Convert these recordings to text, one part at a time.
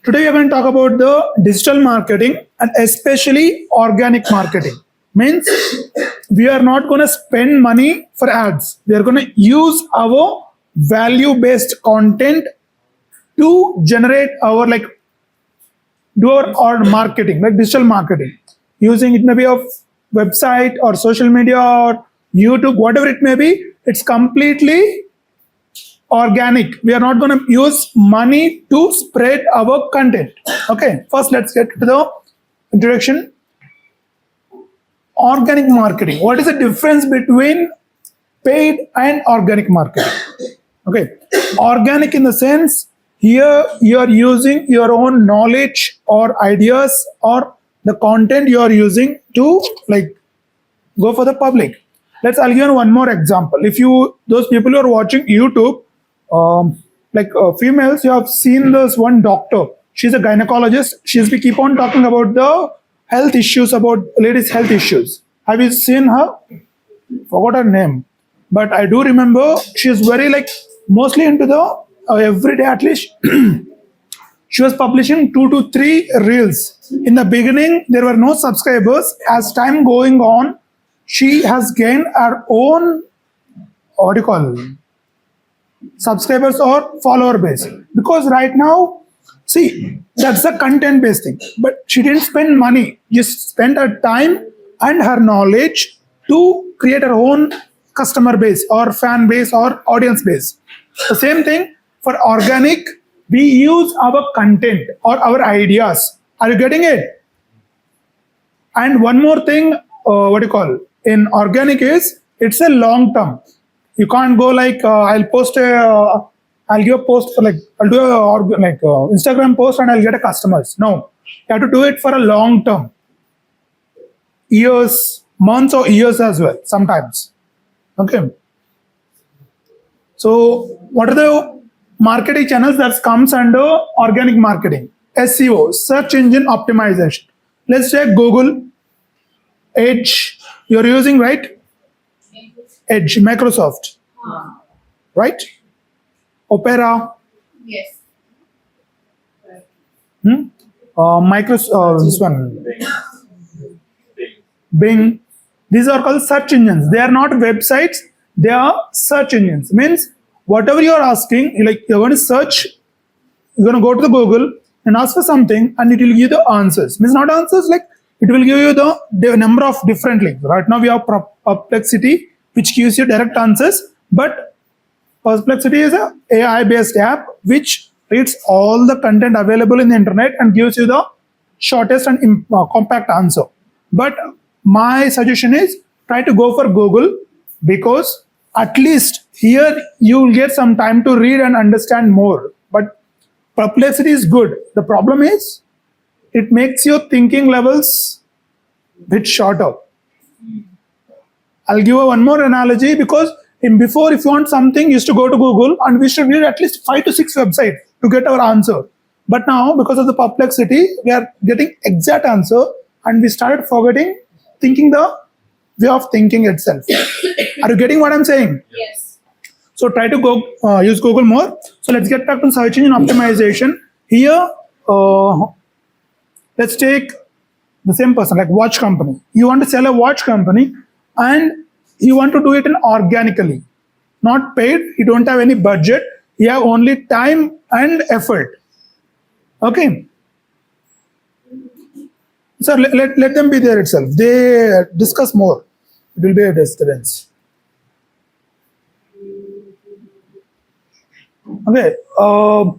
Today we are going to talk about the digital marketing and especially organic marketing. Means we are not going to spend money for ads. We are going to use our value-based content to generate our do our marketing, like digital marketing. Using it maybe of website or social media or YouTube, whatever it may be, it's completely organic. We are not going to use money to spread our content. Okay, first let's get to the introduction. Organic marketing. What is the difference between paid and organic marketing? Okay, organic in the sense here you are using your own knowledge or ideas or the content you are using to go for the public. I'll give you one more example. If you those people who are watching YouTube, females, you have seen this one doctor. She's a gynecologist. She's we keep on talking about the health issues, about ladies' health issues. Have you seen her? Forgot her name, but I do remember she's very mostly into the every day at least. She was publishing 2 to 3 reels. In the beginning, there were no subscribers. As time going on, she has gained her own subscribers or follower base. Because right now, see, that's a content based thing. But she didn't spend money. Just spent her time and her knowledge to create her own customer base or fan base or audience base. The same thing for organic, we use our content or our ideas. Are you getting it? And one more thing, in organic is it's a long term. You can't go I'll give a post for I'll do a Instagram post and I'll get a customers. No, you have to do it for a long term, years, months or years as well sometimes. Okay. So what are the marketing channels that comes under organic marketing? SEO, search engine optimization. Let's check Google, Edge. You're using, right? Edge, Microsoft, right? Opera. Yes. Microsoft, this one, Bing. These are called search engines. They are not websites. They are search engines. Means whatever you are asking, you're going to search, you're going to go to the Google and ask for something, and it will give you the answers. Means not answers, it will give you the number of different links. Right now we have Perplexity, which gives you direct answers, but Perplexity is a AI-based app which reads all the content available in the internet and gives you the shortest and compact answer. But my suggestion is try to go for Google, because at least here you will get some time to read and understand more. But Perplexity is good. The problem is it makes your thinking levels bit shorter. I'll give you one more analogy, because before, if you want something, you used to go to Google and we should read at least 5 to 6 websites to get our answer. But now, because of the Perplexity, we are getting exact answer and we started forgetting thinking the way of thinking itself. Are you getting what I'm saying? Yes. So try to go use Google more. So let's get back to search engine optimization. Here, let's take the same person, like watch company. You want to sell a watch company and you want to do it organically, not paid. You don't have any budget. You have only time and effort. Okay. So let them be there itself. They discuss more. It will be a disturbance. Okay. For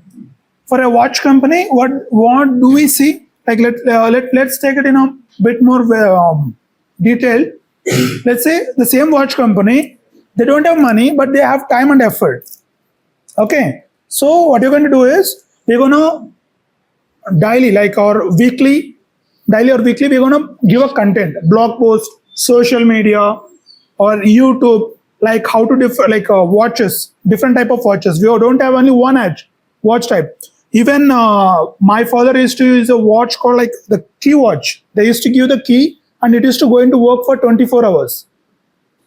a watch company, what do we see? Let's take it in a bit more detail. Let's say the same watch company, they don't have money, but they have time and effort. Okay. So what you're going to do is we're going to daily or weekly, we're going to give a content, blog post, social media, or YouTube, how to watches, different type of watches. We don't have only one watch type. Even my father used to use a watch called the key watch. They used to give the key and it used to go into work for 24 hours.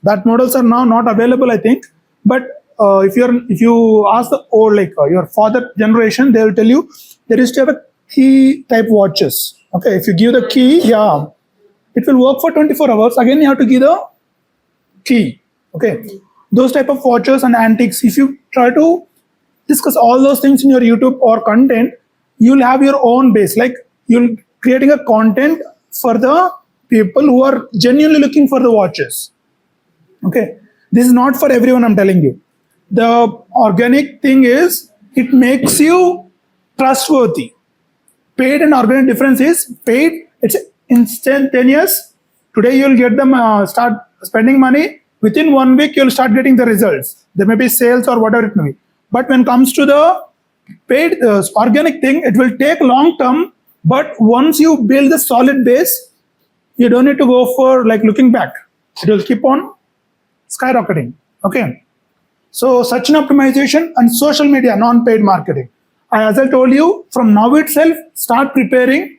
That models are now not available, I think. But if you ask the old your father generation, they will tell you there used to have a key type watches. Okay, if you give the key, yeah, it will work for 24 hours. Again, you have to give the key. Okay, those type of watches and antiques. If you try to discuss all those things in your YouTube or content, you'll have your own base. Like you'll creating a content for the people who are genuinely looking for the watches. Okay, this is not for everyone. I'm telling you. The organic thing is it makes you trustworthy. Paid and organic difference is paid. It's instantaneous. Today you'll get them start spending money. Within 1 week you'll start getting the results. There may be sales or whatever it may be. But when it comes to the paid organic thing, it will take long term. But once you build the solid base, you don't need to go for like looking back. It will keep on skyrocketing. Okay. So search and optimization and social media non-paid marketing. As I told you, from now itself, start preparing.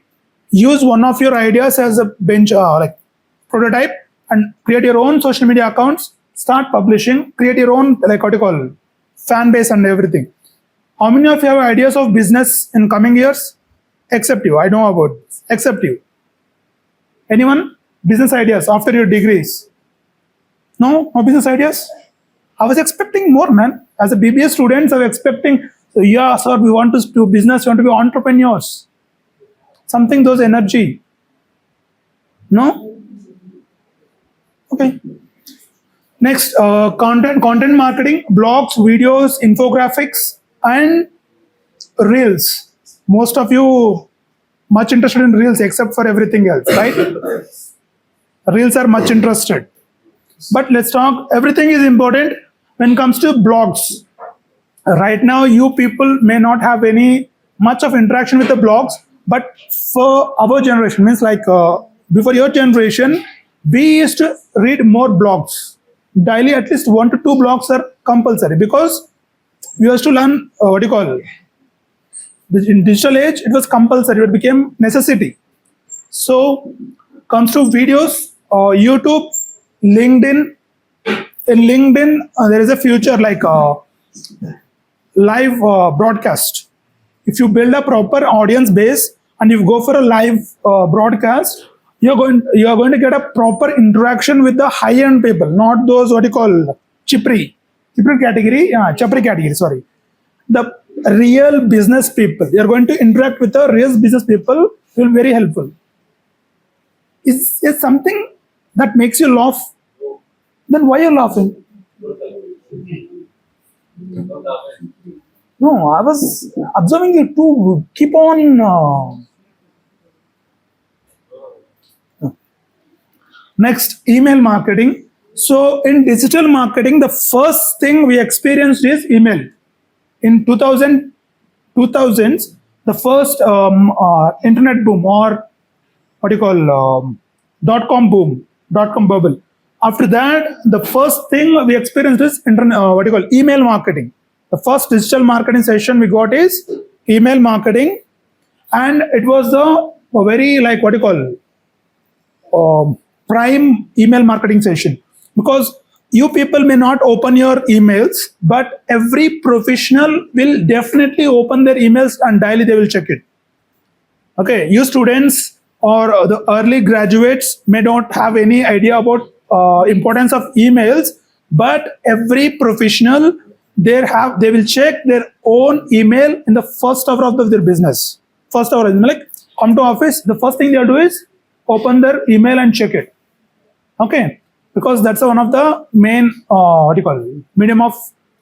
Use one of your ideas as a bench, like prototype, and create your own social media accounts. Start publishing. Create your own like what you call fan base and everything. How many of you have ideas of business in coming years? Except you. I know about this. Except you. Anyone? Business ideas after your degrees? No? No business ideas? I was expecting more, man. As a BBA student, I was expecting, so yeah, sir, we want to do business, we want to be entrepreneurs. Something, those energy. No? Okay. Next, content marketing, blogs, videos, infographics, and reels. Most of you much interested in reels except for everything else, right? Reels are much interested. But let's talk, everything is important when it comes to blogs. Right now, you people may not have any much of interaction with the blogs, but for our generation, means like before your generation, we used to read more blogs. Daily, at least 1 to 2 blogs are compulsory because we used to learn what do you call it? In digital age, it was compulsory. It became necessity. So, comes to videos, YouTube, LinkedIn. In LinkedIn, there is a future like live broadcast. If you build a proper audience base and you go for a live broadcast, you're going to get a proper interaction with the high-end people, not those what you call chipri category. Sorry, the real business people. You're going to interact with the real business people. Will be very helpful. Is something that makes you laugh? Then why are you laughing? No, I was observing you to keep on. Next, email marketing. So in digital marketing, the first thing we experienced is email. In 2000s, the first internet boom or what do you call .com boom, .com bubble. After that, the first thing we experienced is email marketing. The first digital marketing session we got is email marketing, and it was a very like what do you call prime email marketing session, because you people may not open your emails, but every professional will definitely open their emails and daily they will check it. Okay, you students or the early graduates may not have any idea about importance of emails, but every professional they will check their own email in the first hour of their business. First hour, like come to office, the first thing they'll do is open their email and check it. Okay, because that's one of the main medium of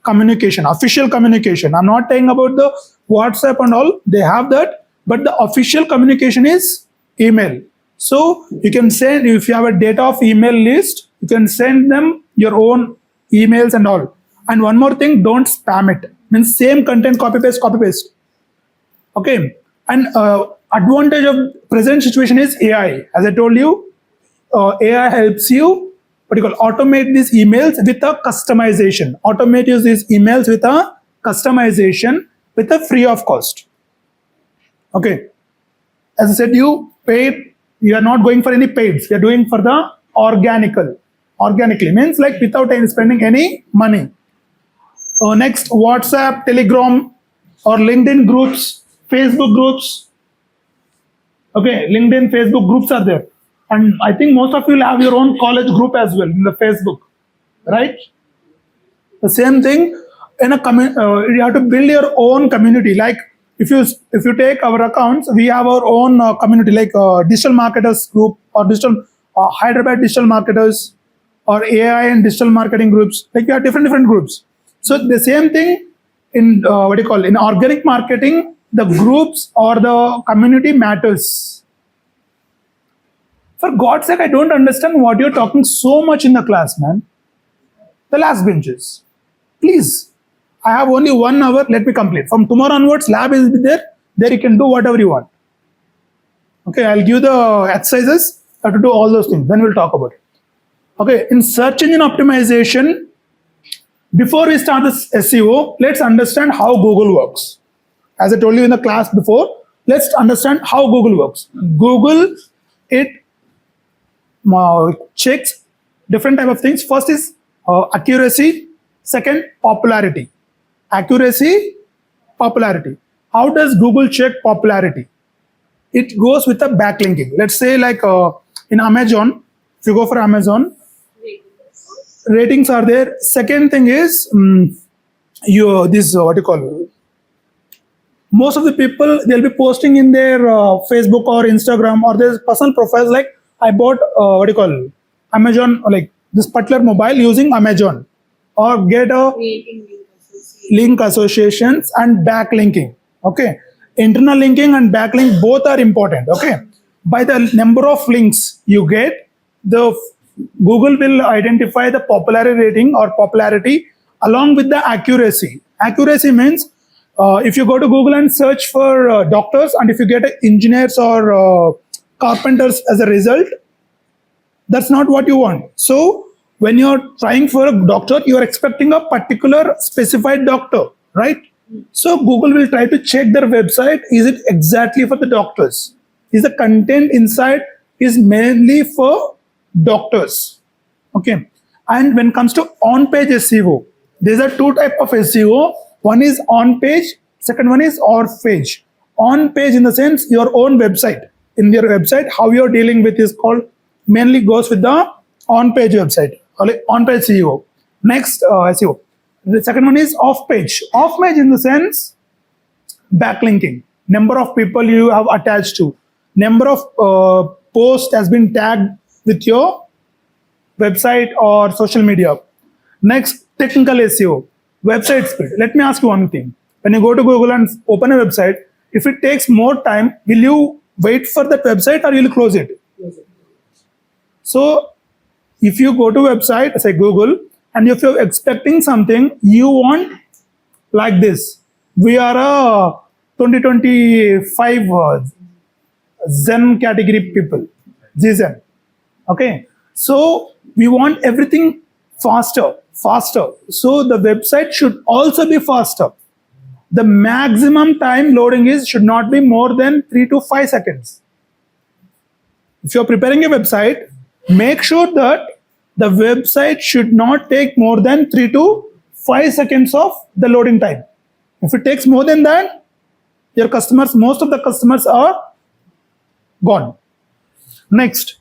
communication, official communication. I'm not saying about the WhatsApp and all, they have that, but the official communication is email. So you can send, if you have a data of email list, you can send them your own emails and all. And one more thing, don't spam it. Means same content, copy paste. Okay, and advantage of present situation is AI. As I told you, AI helps you automate these emails with a customization. Automate these emails with a customization with a free of cost. Okay, as I said, you paid. You are not going for any paids. You are doing for the organically means like without spending any money. Next, WhatsApp, Telegram, or LinkedIn groups, Facebook groups. Okay, LinkedIn, Facebook groups are there. And I think most of you will have your own college group as well in the Facebook, right? The same thing in a you have to build your own community. Like if you take our accounts, we have our own community, like digital marketers group or digital Hyderabad digital marketers or AI and digital marketing groups. Like we have different groups. So the same thing in what do you call, in organic marketing, the groups or the community matters. For God's sake, I don't understand what you're talking so much in the class, man. The last benches. Please, I have only 1 hour. Let me complete. From tomorrow onwards, lab is there. There you can do whatever you want. Okay, I'll give the exercises. You have to do all those things. Then we'll talk about it. Okay, in search engine optimization, before we start this SEO, let's understand how Google works. As I told you in the class before, let's understand how Google works. Google, it checks different type of things. First is accuracy. Second, popularity. Accuracy, popularity. How does Google check popularity? It goes with the backlinking. Let's say like in Amazon, if you go for Amazon, ratings are there. Second thing is what you call, most of the people, they'll be posting in their Facebook or Instagram or their personal profiles like, I bought what do you call, Amazon, like this particular mobile using Amazon, or get a link associations and backlinking. Okay, internal linking and backlink both are important. Okay, by the number of links you get, the Google will identify the popularity rating or popularity along with the accuracy. Accuracy means if you go to Google and search for doctors, and if you get engineers or carpenters as a result, that's not what you want. So when you're trying for a doctor, you're expecting a particular specified doctor, right? So Google will try to check their website. Is it exactly for the doctors? Is the content inside is mainly for doctors? Okay. And when it comes to on-page SEO, there are 2 types of SEO. One is on-page, second one is off-page. On-page in the sense your own website. In your website, how you're dealing with is called, mainly goes with the on-page website, or like on-page SEO. Next SEO. The second one is off-page. Off-page in the sense backlinking. Number of people you have attached to. Number of posts has been tagged with your website or social media. Next, technical SEO. Website speed. Let me ask you one thing. When you go to Google and open a website, if it takes more time, will you wait for that website or will you close it? So if you go to website, say Google, and if you're expecting something, you want like this. We are a 2025 Zen category people, Zen. Okay, so we want everything faster. So the website should also be faster. The maximum time loading should not be more than 3 to 5 seconds. If you're preparing a website, make sure that the website should not take more than 3 to 5 seconds of the loading time. If it takes more than that, your customers, most of the customers are gone. Next,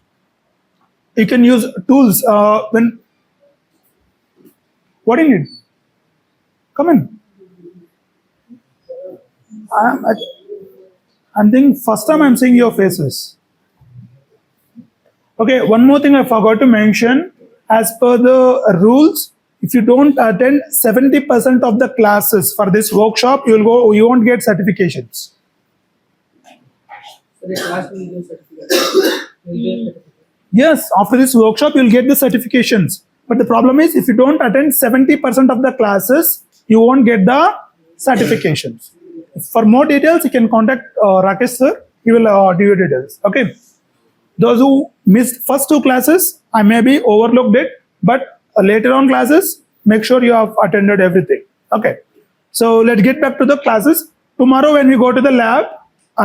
you can use tools. What do you need? Come in. I'm thinking first time I'm seeing your faces. Okay, one more thing I forgot to mention. As per the rules, if you don't attend 70% of the classes for this workshop, you won't get certifications. Yes, after this workshop, you'll get the certifications. But the problem is, if you don't attend 70% of the classes, you won't get the certifications. For more details, you can contact Rakesh sir. He will give you details. Okay. Those who missed first 2 classes, I maybe overlooked it, but later on classes, make sure you have attended everything. Okay. So let's get back to the classes. Tomorrow when we go to the lab,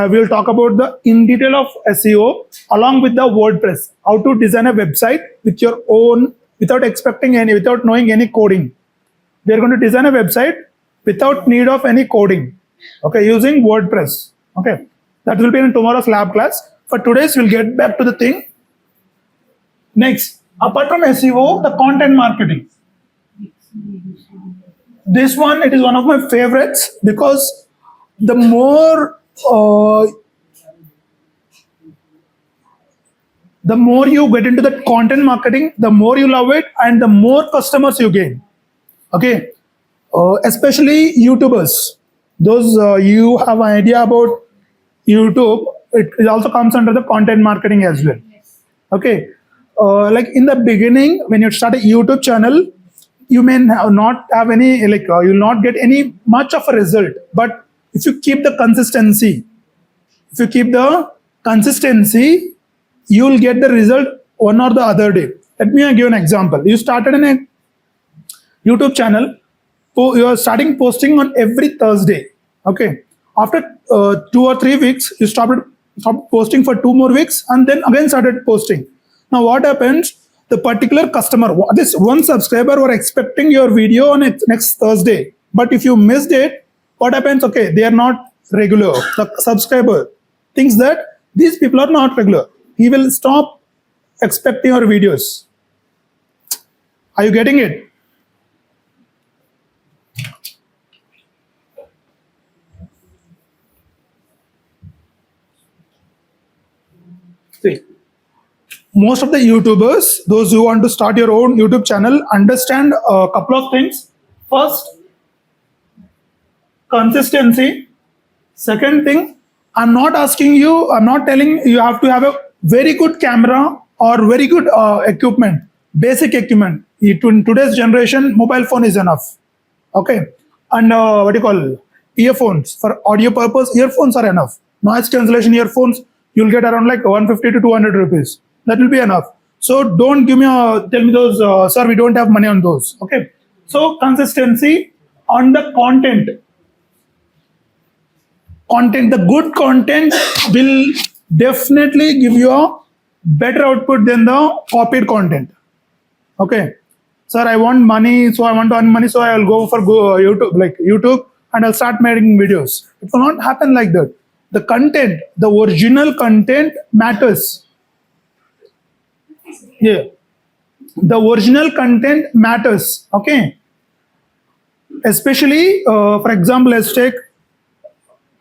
we'll talk about the in detail of SEO along with the WordPress, how to design a website with your own, without knowing any coding. We are going to design a website without need of any coding. Okay, using WordPress. Okay, that will be in tomorrow's lab class. for today's, we'll get back to the thing. Next, apart from SEO, the content marketing. This one, it is one of my favorites because the more you get into the content marketing, the more you love it and the more customers you gain. Okay, especially YouTubers. Those you have an idea about YouTube, it also comes under the content marketing as well. Okay, like in the beginning, when you start a YouTube channel, you may not have any you'll not get any much of a result. But if you keep the consistency, you'll get the result one or the other day. Let me give an example. You started in a YouTube channel, you are starting posting on every Thursday. Okay, after 2 or 3 weeks, you stopped posting for 2 more weeks and then again started posting. Now what happens? The particular customer, this one subscriber, were expecting your video on next Thursday, but if you missed it, what happens? Okay, they are not regular. The subscriber thinks that these people are not regular. He will stop expecting your videos. Are you getting it? See, most of the YouTubers, those who want to start your own YouTube channel, understand a couple of things. First, consistency. Second thing, I'm not telling you have to have a very good camera or very good equipment, basic equipment. In today's generation, mobile phone is enough. Okay, and earphones. For audio purpose, earphones are enough. Noise cancellation earphones, you'll get around like 150 to 200 rupees. That will be enough. So don't tell me those, sir, we don't have money on those. Okay, so consistency on the content. The good content will definitely give you a better output than the copied content. Okay, sir, I want money, so I want to earn money, so I'll go for YouTube, and I'll start making videos. It will not happen like that. The content, the original content matters. Yeah, the original content matters. Okay, especially for example, let's take.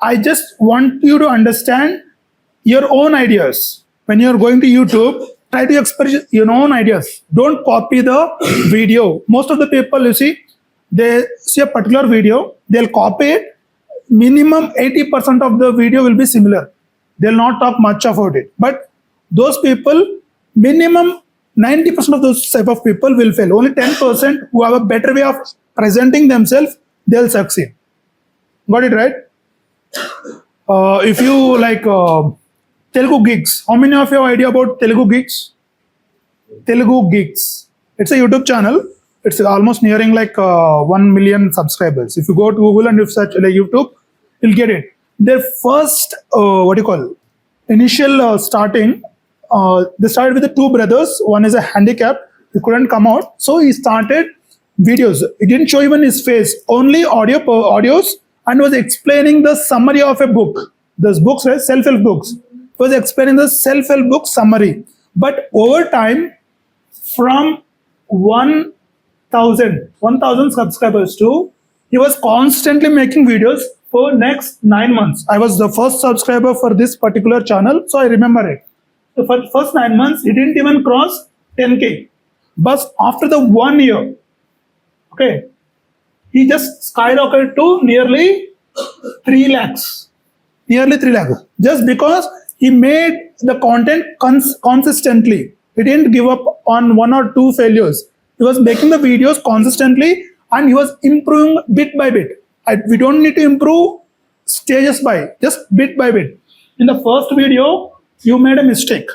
I just want you to understand your own ideas. When you're going to YouTube, try to express your own ideas. Don't copy the video. Most of the people, you see, they see a particular video, they'll copy it. Minimum 80% of the video will be similar. They'll not talk much about it. But those people, minimum 90% of those type of people will fail. Only 10% who have a better way of presenting themselves, they'll succeed. Got it right? If you like Telugu Gigs, how many of you have idea about Telugu Gigs? Telugu Gigs. It's a YouTube channel. It's almost nearing like 1 million subscribers. If you go to Google and you search like YouTube, you'll get it. Their first, initial starting, they started with the 2 brothers. One is a handicap. He couldn't come out. So he started videos. He didn't show even his face, only audios, and was explaining the summary of a book. Those books were self-help books. He was explaining the self-help book summary. But over time, from 1,000 subscribers to, he was constantly making videos for next 9 months. I was the first subscriber for this particular channel, so I remember it. So for the first 9 months, he didn't even cross 10K. But after the 1 year, okay, he just skyrocketed to nearly 3 lakhs. Nearly 3 lakhs. Just because he made the content consistently. He didn't give up on 1 or 2 failures. He was making the videos consistently and he was improving bit by bit. We don't need to improve stages by, just bit by bit. In the first video, you made a mistake.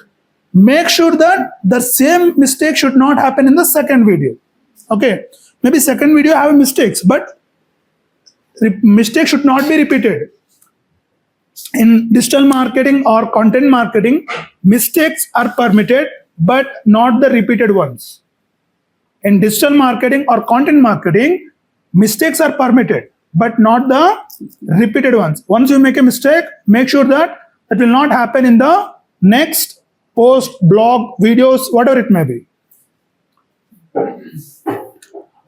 Make sure that the same mistake should not happen in the second video. Okay, maybe second video have mistakes, but mistake should not be repeated. In digital marketing or content marketing, mistakes are permitted, but not the repeated ones. In digital marketing or content marketing, mistakes are permitted, but not the repeated ones. Once you make a mistake, make sure that it will not happen in the next post, blog, videos, whatever it may be.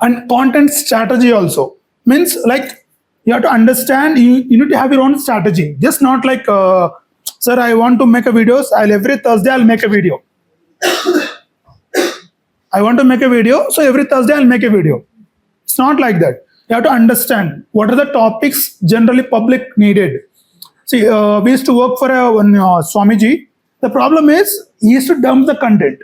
And content strategy also means like you have to understand, you need to have your own strategy, just not like sir, I want to make a videos, every Thursday I'll make a video. I want to make a video, so every Thursday I'll make a video. It's not like that. You have to understand what are the topics generally public needed. See, we used to work for one Swamiji. The problem is he used to dump the content.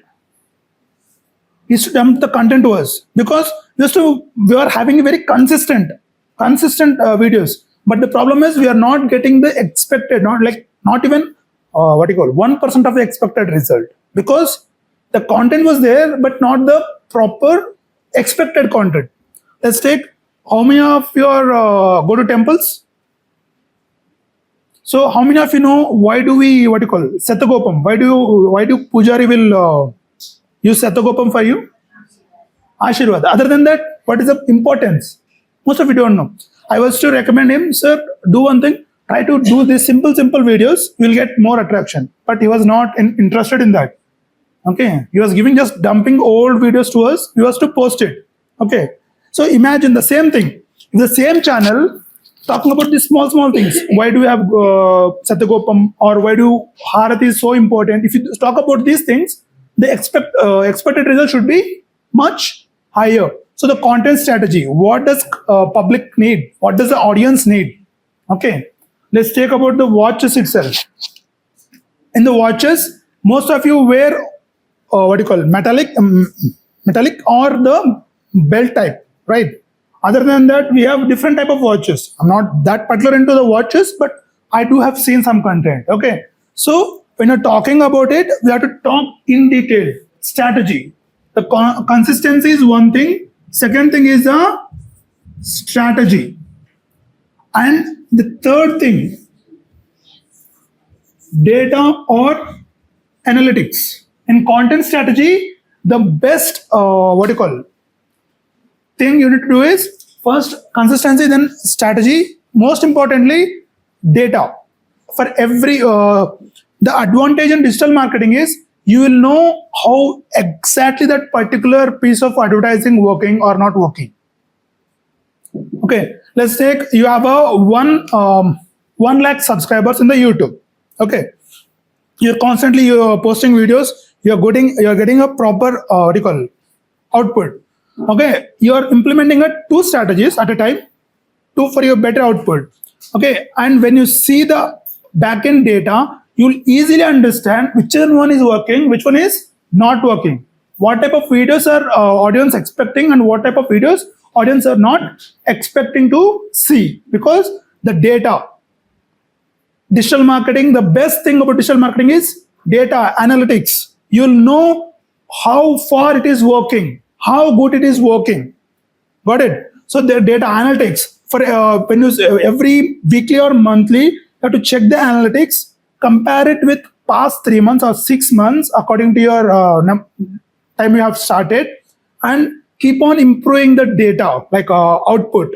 He used to dump the content to us because we were having very consistent videos. But the problem is we are not getting the expected, not even 1% of the expected result, because the content was there but not the proper expected content. Let's take, how many of you are go to temples? So how many of you know why do we Satagopam? Why do Pujari will use Satagopam for you? Ashirwad. Other than that, what is the importance? Most of you don't know. I was to recommend him, sir, do one thing, try to do these simple videos, you'll get more attraction. But he was not interested in that. Okay, he was giving just dumping old videos to us. We was to post it. Okay, so imagine the same thing, the same channel talking about these small things. Why do we have Satagopam, or why do Harati is so important? If you talk about these things, the expected result should be much higher. So the content strategy, what does public need? What does the audience need? Okay, let's take about the watches itself. In the watches, most of you wear metallic or the belt type, right? Other than that, we have different type of watches. I'm not that particular into the watches, but I do have seen some content. Okay, so when you're talking about it, we have to talk in detail. Strategy. The consistency is one thing. Second thing is the strategy. And the third thing, data or analytics. In content strategy, the best thing you need to do is first consistency, then strategy. Most importantly, data. For every the advantage in digital marketing is you will know how exactly that particular piece of advertising working or not working. Okay, let's take, you have a 1 lakh subscribers in the YouTube. Okay, you're constantly posting videos, you're getting a proper output. Okay, you're implementing 2 strategies at a time, 2 for your better output. Okay, and when you see the backend data, you'll easily understand which one is working, which one is not working. What type of videos are audience expecting and what type of videos audience are not expecting to see, because the data. Digital marketing, the best thing about digital marketing is data analytics. You'll know how far it is working, how good it is working. Got it? So the data analytics, for when you every weekly or monthly, you have to check the analytics, compare it with past 3 months or 6 months according to your time you have started, and keep on improving the data output.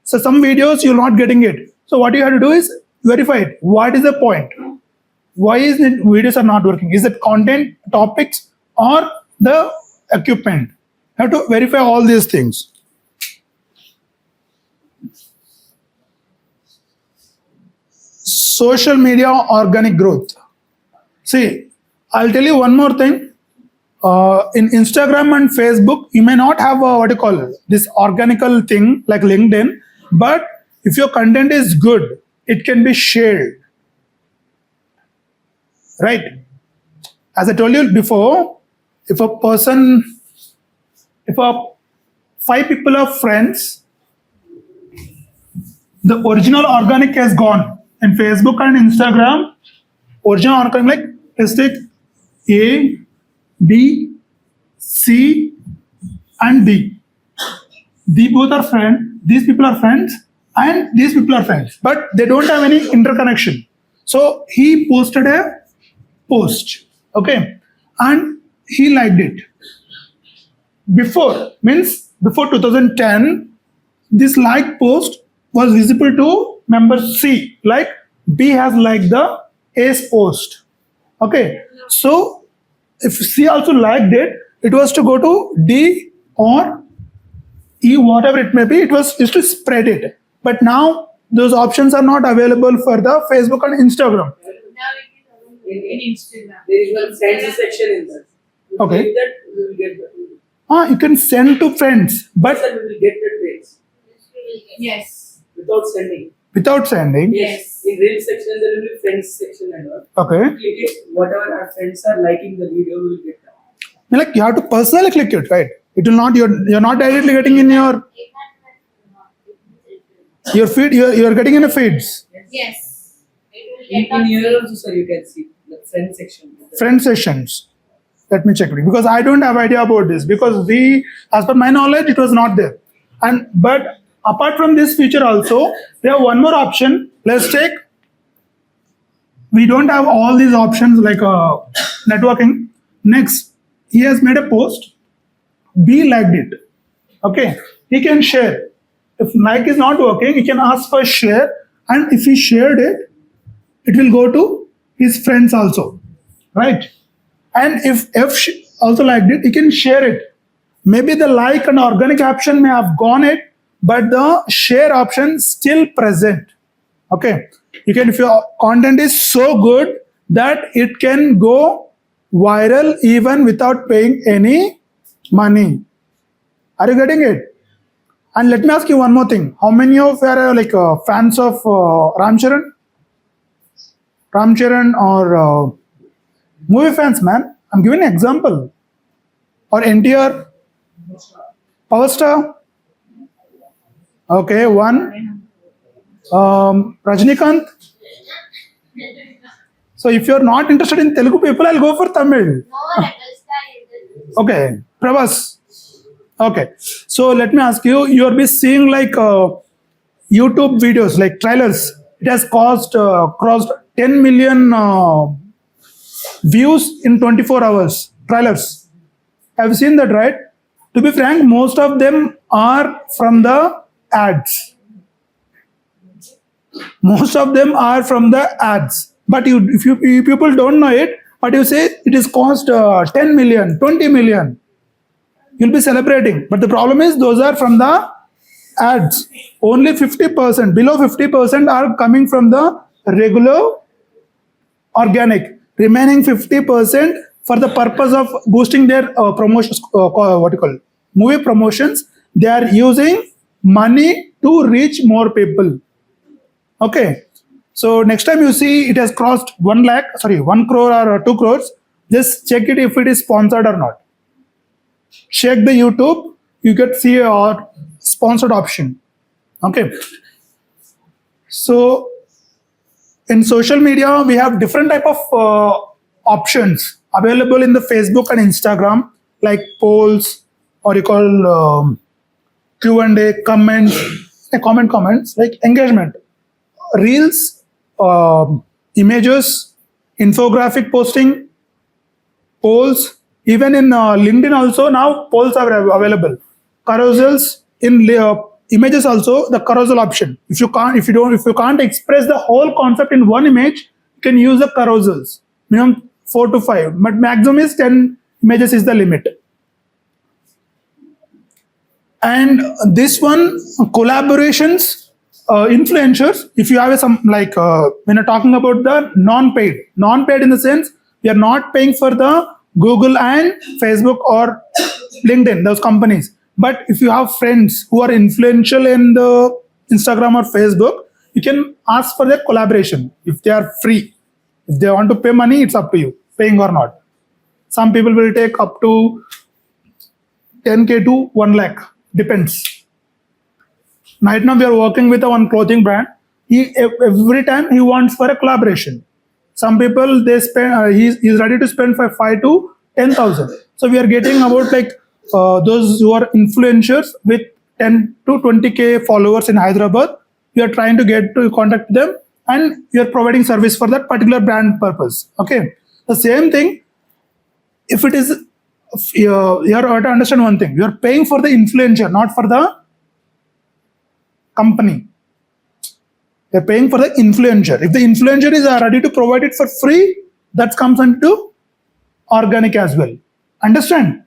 So some videos you're not getting it. So what you have to do is verify it. What is the point? Why is it videos are not working? Is it content, topics, or the equipment? You have to verify all these things. Social media organic growth. See, I'll tell you one more thing. In Instagram and Facebook, you may not have this organical thing like LinkedIn, but if your content is good, it can be shared. Right? As I told you before, if 5 people are friends, the original organic has gone. In Facebook and Instagram, original organic, let's take A, B, C, and D. These both are friends, these people are friends, and these people are friends, but they don't have any interconnection. So he posted a post, okay, and he liked it. Before 2010, this like post was visible to member C, like B has liked the A's post. Okay, so if C also liked it, it was to go to D or E, whatever it may be. It was used to spread it. But now those options are not available for the Facebook and Instagram. In Instagram. There is one friends section in that. Okay. In that we will get the You can send to friends, but then we will get the trades Yes. without sending. without sending. Yes. In reel section there will be friends section and all. Okay. Click it, whatever our friends are liking the video, we will get that. Like you have to personally click it, right? It will not. You're not directly getting in your feed. You're getting in a feeds. Yes. It will In, get on here also, sir, you can see the friend section. Friend sessions. Let me check it because I don't have idea about this because as per my knowledge, it was not there. But apart from this feature also, we have one more option. Let's take. We don't have all these options like networking. Next, he has made a post. B liked it. Okay, he can share. If like is not working, he can ask for share, and if he shared it, it will go to his friends also, right? And if F also liked it, he can share it. Maybe the like and organic option may have gone it, but the share option still present. Okay, you can, if your content is so good that it can go viral even without paying any money. Are you getting it? And let me ask you one more thing. How many of you are fans of Ram Charan? Ram Charan or movie fans, man? I'm giving an example. Or NTR? Power Star? Okay, one. Rajnikant? So if you're not interested in Telugu people, I'll go for Tamil. Okay, Prabhas. Okay, so let me ask you, you'll be seeing like YouTube videos, like trailers. It has crossed 10 million views in 24 hours, trailers. Have you seen that, right? To be frank, most of them are from the ads. Most of them are from the ads. But if you people don't know it, but you say it is cost 10 million, 20 million. You'll be celebrating. But the problem is those are from the ads. Only 50%, below 50% are coming from the regular organic. Remaining 50% for the purpose of boosting their promotions, movie promotions, they are using money to reach more people. Okay. So next time you see it has crossed 1 crore or 2 crores, just check it if it is sponsored or not. Check the YouTube, you get see a sponsored option. Okay. So in social media, we have different type of options available in the Facebook and Instagram, like polls, or you call Q&A, comments, like engagement, reels, images, infographic posting, polls. Even in LinkedIn also now polls are available. Carousels in images also, the carousel option. If you can't express the whole concept in one image, you can use the carousels. Minimum 4 to 5, but maximum is 10 images is the limit. And this one, collaborations, influencers. If you have some when you're talking about the non-paid in the sense we are not paying for the Google and Facebook or LinkedIn, those companies. But if you have friends who are influential in the Instagram or Facebook, you can ask for their collaboration if they are free. If they want to pay money, it's up to you, paying or not. Some people will take up to 10K to 1 lakh, depends. Right now we are working with one clothing brand. Every time he wants for a collaboration. Some people they spend. He's ready to spend for 5 to 10,000. So we are getting about those who are influencers with 10 to 20K followers in Hyderabad. We are trying to get to contact them, and we are providing service for that particular brand purpose. Okay. The same thing. If it is, you have to understand one thing. You are paying for the influencer, not for the company. They're paying for the influencer. If the influencer is ready to provide it for free, that comes into organic as well. Understand?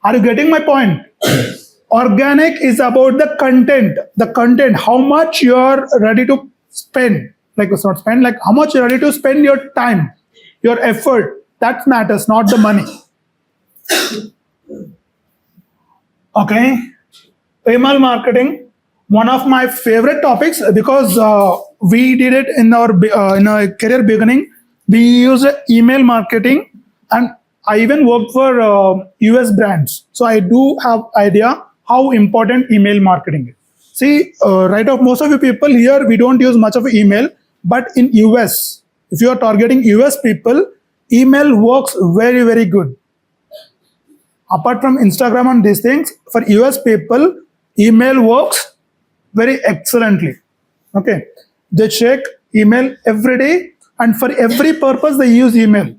Are you getting my point? Organic is about the content, how much you are ready to spend. Like it's not spend, like how much you're ready to spend your time, your effort. That matters, not the money. Okay. Email marketing, one of my favorite topics because we did it in our career beginning. We use email marketing, and I even work for US brands, so I do have idea how important email marketing is. See, right off, most of you people here we don't use much of email, but in US, if you are targeting US people, email works very good. Apart from Instagram and these things, for US people, email works very excellently. Okay, they check email every day, and for every purpose they use email.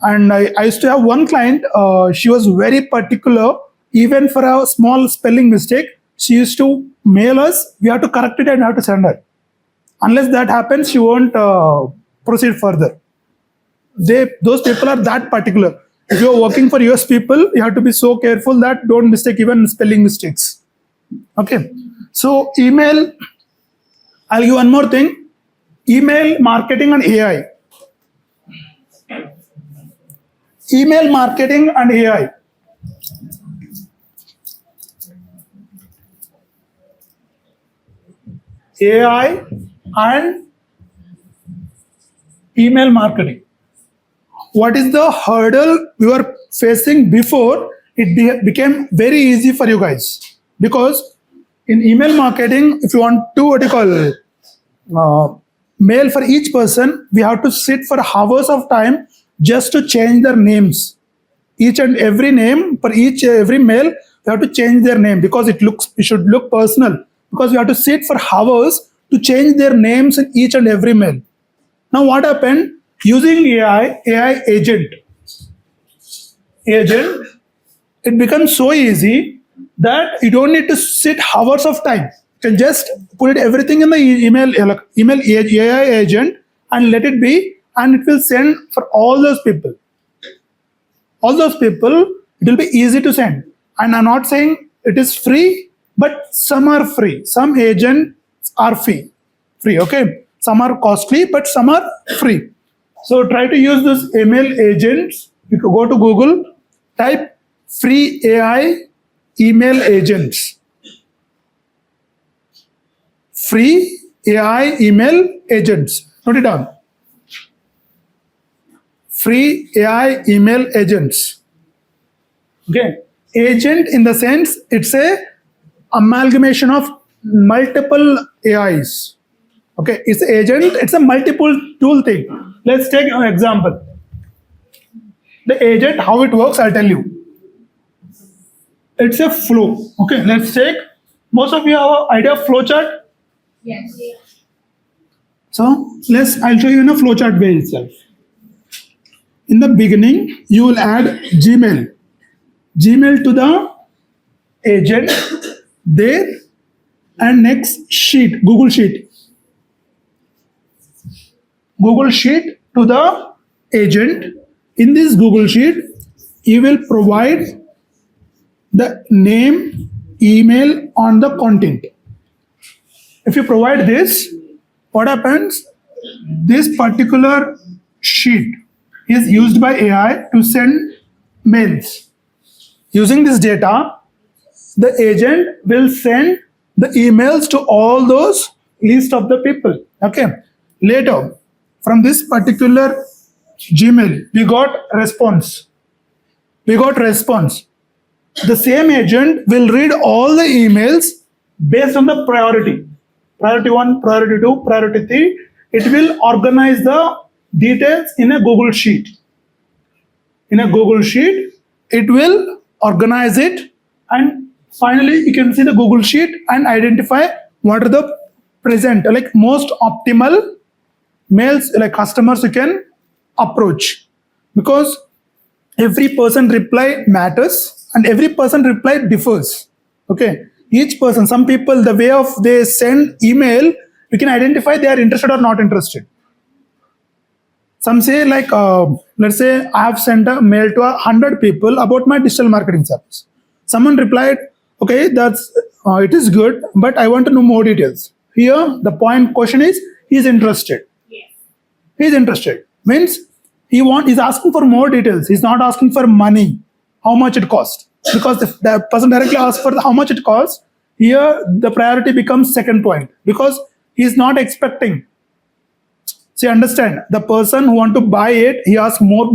And I used to have one client. She was very particular, even for a small spelling mistake. She used to mail us. We have to correct it and have to send her. Unless that happens, she won't proceed further. Those people are that particular. If you are working for US people, you have to be so careful that don't mistake even spelling mistakes. Okay, so email. I'll give one more thing: email marketing and AI. Email marketing and AI. AI and email marketing. What is the hurdle we were facing before it became very easy for you guys? Because in email marketing, if you want to what you call mail for each person, we have to sit for hours of time just to change their names. Each and every name for every mail, we have to change their name because it should look personal. Because we have to sit for hours to change their names in each and every mail. Now what happened? Using AI agent, it becomes so easy that you don't need to sit hours of time. You can just put it everything in the email AI agent and let it be, and it will send for all those people. All those people, it will be easy to send. And I'm not saying it is free, but some are free. Some agents are free. Okay. Some are costly, but some are free. So try to use this email agents. You can go to Google, type free AI email agents. Free AI email agents. Note it down. Free AI email agents. Okay. Agent in the sense it's a amalgamation of multiple AIs. Okay, it's agent, it's a multiple tool thing. Let's take an example. The agent, how it works, I'll tell you. It's a flow. Okay, let's take, most of you have an idea of flowchart. Yes. So I'll show you in a flowchart way itself. In the beginning, you will add Gmail to the agent there, and next sheet, Google Sheet to the agent. In this Google Sheet, you will provide the name, email on the content. If you provide this, what happens? This particular sheet is used by AI to send mails. Using this data, the agent will send the emails to all those list of the people. Okay. Later, from this particular Gmail, we got response. The same agent will read all the emails based on the priority. Priority 1, priority 2, priority 3. It will organize the details in a Google Sheet. It will organize it, and finally you can see the Google Sheet and identify what are the present, like most optimal mails, like customers you can approach. Because every person reply matters and every person reply differs. Okay, each person, some people, the way of they send email, we can identify they are interested or not interested. Some say like, let's say I have sent a mail to 100 people about my digital marketing service. Someone replied, okay, that's it is good, but I want to know more details. Here, the point question is, he's interested. Yes. He's interested means he's asking for more details. He's not asking for money, how much it costs. Because if the person directly asks for how much it costs, here the priority becomes second point because he's not expecting. See, understand, the person who want to buy it, he asks more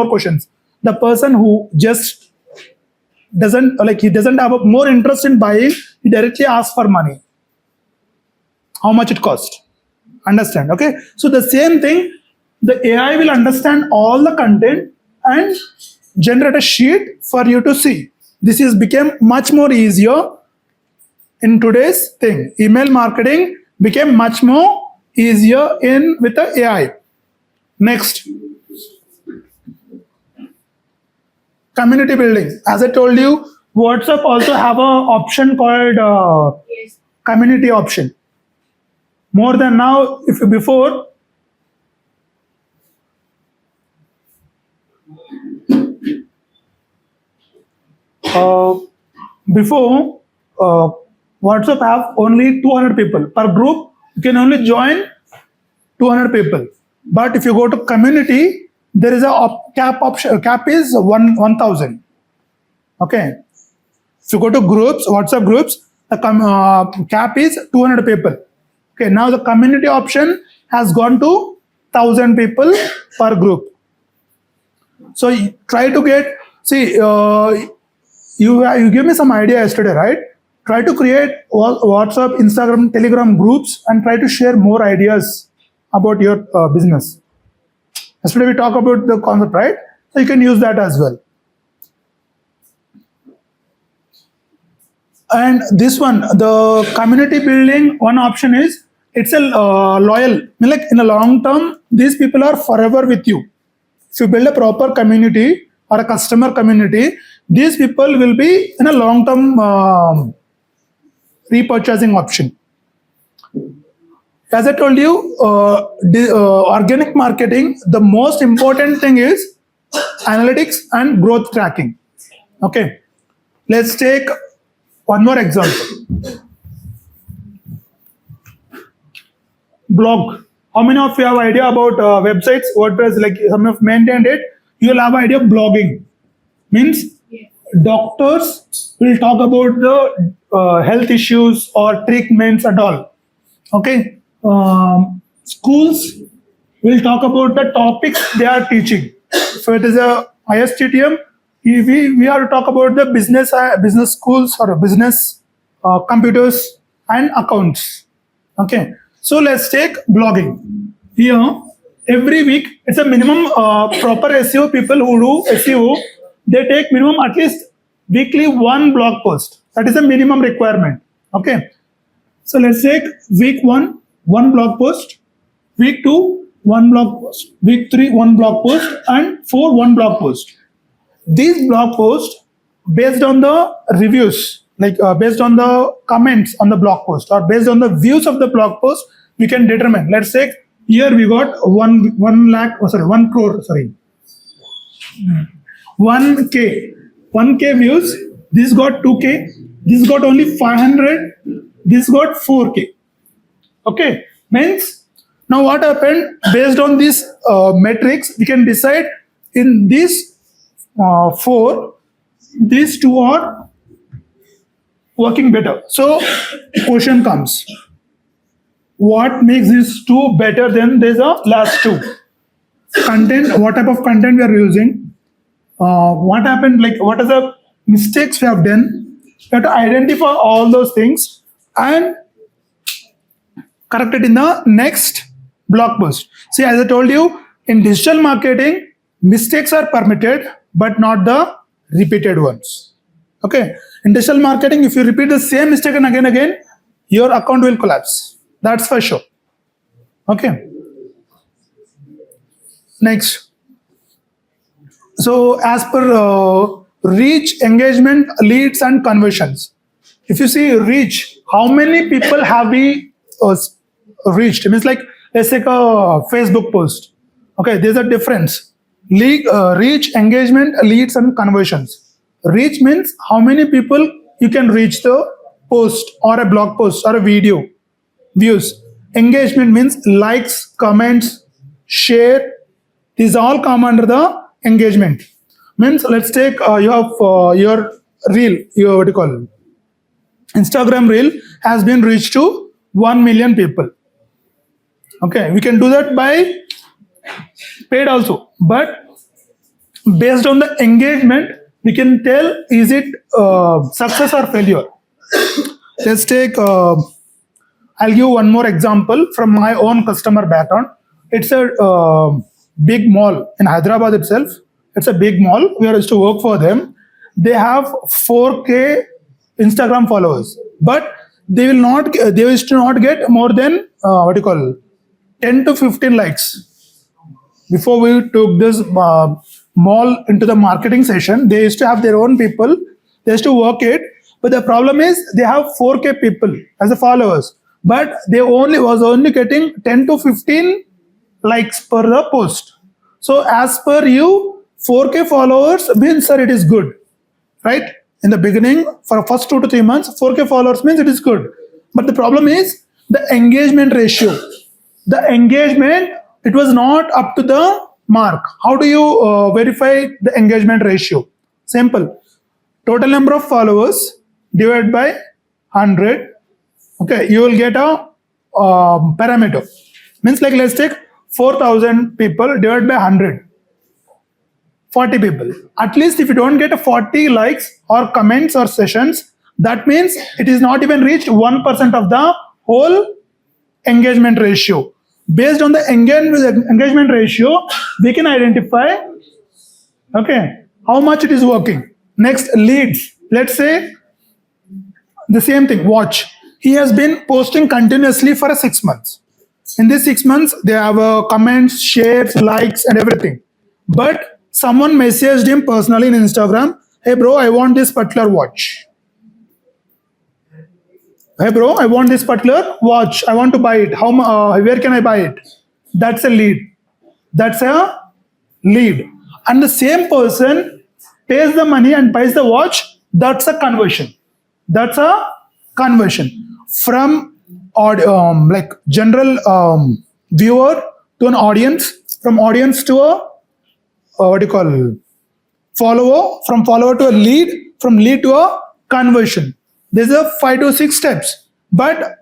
questions. The person who just he doesn't have a more interest in buying, he directly asks for money. How much it costs. Understand? Okay. So the same thing, the AI will understand all the content and generate a sheet for you to see. This is became much more easier in today's thing. Email marketing became much more easier with the AI. Next, community building. As I told you, WhatsApp also have a option called Yes. community option. More than now, if before before WhatsApp have only 200 people per group. You can only join 200 people. But if you go to community, there is a cap option. Cap is 1,000. Okay. If you go to groups, WhatsApp groups, the cap is 200 people. Okay. Now the community option has gone to 1,000 people per group. So try to get. See, you gave me some idea yesterday, right? Try to create WhatsApp, Instagram, Telegram groups and try to share more ideas about your business. Yesterday we talked about the concept, right? So you can use that as well. And this one, the community building, one option is it's a loyal. Like in a long term, these people are forever with you. If you build a proper community or a customer community, these people will be in a long term repurchasing option. As I told you, organic marketing, the most important thing is analytics and growth tracking. Okay, let's take one more example. Blog. How many of you have idea about websites, WordPress? Like some have maintained it. You will have idea of blogging. Means Yes. doctors will talk about the health issues or treatments and all. Okay. Schools will talk about the topics they are teaching. So it is a ISTTM. We have to talk about the business schools or business computers and accounts. Okay. So let's take blogging. Here, every week, it's a minimum proper SEO people who do SEO, they take minimum at least weekly one blog post. That is a minimum requirement. Okay. So let's take week 1, one blog post, week 2, one blog post, week 3, one blog post, and 4, one blog post. These blog posts, based on the reviews, like based on the comments on the blog post or based on the views of the blog post, we can determine. Let's say here we got 1 crore, 1K. 1K views, this got 2K, this got only 500, this got 4K. Okay, means now what happened, based on these metrics, we can decide in these 4, these 2 are working better. So question comes, what makes these 2 better than these last 2? Content, what type of content we are using, what happened, like what are the mistakes we have done. We have to identify all those things and correct it in the next blog post. See, as I told you, in digital marketing, mistakes are permitted, but not the repeated ones. Okay. In digital marketing, if you repeat the same mistake and again, your account will collapse. That's for sure. Okay. Next. So as per reach, engagement, leads and conversions. If you see reach, how many people have we reached? It means like, let's take a Facebook post. Okay, there's a difference. Reach, engagement, leads, and conversions. Reach means how many people you can reach the post or a blog post or a video views. Engagement means likes, comments, share. These all come under the engagement. Means let's take you have your reel, your what do you call it? Instagram reel has been reached to 1 million people. Okay, we can do that by paid also, but based on the engagement, we can tell is it success or failure. Let's take. I'll give one more example from my own customer background. It's a big mall in Hyderabad itself. It's a big mall. We used to work for them. They have 4K Instagram followers, but they will not. They used to not get more than what do you call 10 to 15 likes. Before we took this mall into the marketing session, they used to have their own people. They used to work it, but the problem is they have 4K people as the followers, but they only getting 10 to 15 likes per the post. So as per you, 4K followers means sir it is good, right? In the beginning, for first 2 to 3 months, 4K followers means it is good. But the problem is the engagement ratio. The engagement, it was not up to the mark. How do you verify the engagement ratio? Simple. Total number of followers divided by 100. Okay, you will get a parameter. Means like let's take 4,000 people divided by 100. 40 people. At least if you don't get a 40 likes or comments or sessions, that means it is not even reached 1% of the whole engagement ratio. Based on the engagement ratio, we can identify how much it is working. Next, leads. Let's say the same thing. Watch. He has been posting continuously for 6 months. In these 6 months, they have comments, shares, likes, and everything. But someone messaged him personally in Instagram, hey bro, I want this particular watch. Hey bro, I want this particular watch. I want to buy it. Where can I buy it? That's a lead. That's a lead. And the same person pays the money and buys the watch. That's a conversion. That's a conversion from like general viewer to an audience, from audience to a follower, from follower to a lead, from lead to a conversion. There's a 5 to 6 steps, but